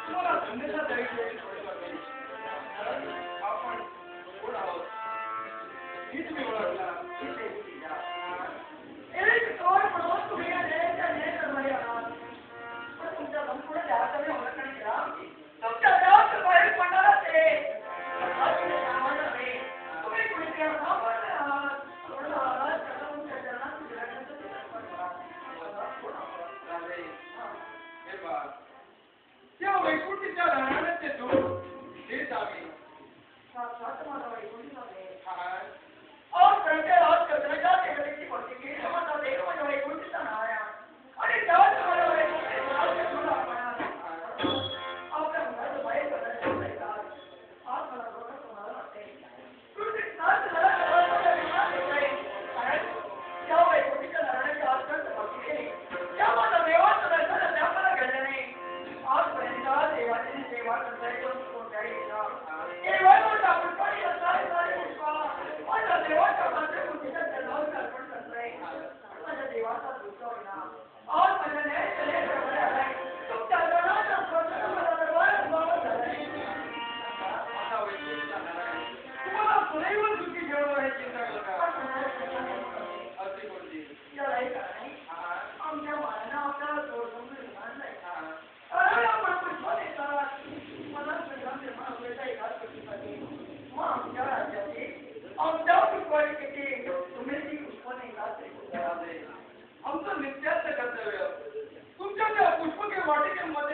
तुम्हाला धन्यता द्यायची आपण कोण आहोत हीच मी ओळखला एक तोड म्हणून तुम्ही करणारे आहात पण तुमच्या संपूर्ण देहाचा मी ओळखणे केला तुमच्या देहात बाहेर पडणारा ते तुम्ही कुणी त्या वैकुंठीच्या राहण्याने ते दूर हेच आम्ही माझा वैकुंठी और प्रत्येक रात कचऱ्याच्या टेबलीची भरती केली माझा देव माझ्या वैकुंठीचा नाव आहे आणि त्याच माझ्या वैकुंठीचा आपल्या मुलाचं बाहेर करण्याचं येतात आज मला बरोबर तुम्हाला वाटते तुमची साथ मला कारण त्या वैकुंठीच्या नारायणाची आजपर्यंत भरती केली त्या माझा देवाचं दर्शन त्या मला घडलं नाही आजपर्यंत देवाची सेवा करता कोणत्याही केवळ मोठा पुष्पाणी माझ्या देवाच्या मातृभूमीच्या जन्मावर अर्पण करतोय माझ्या देवाचा दुसरा होईना आज माझ्या न्यायालय आलाय तुमच्या जनाचा स्पर्श मला दरबार झालाय तुम्हाला सुदैव सुखी जेवण आहे चिंता करा अगदी कोणती यालाही कारण आमच्या मानानं आपल्याला सोडून आणलाय कारण आपण पुष्पा देतात मला संग्राम निर्माण होण्याचा एकाच गोष्टीसाठी मग आमच्या राज्यातील आमच्या पुष्पालिकेची तुम्ही ती पुष्पाने आमचं नित्याचं कर्तव्य तुमच्या त्या पुष्पके वाटिकेमध्ये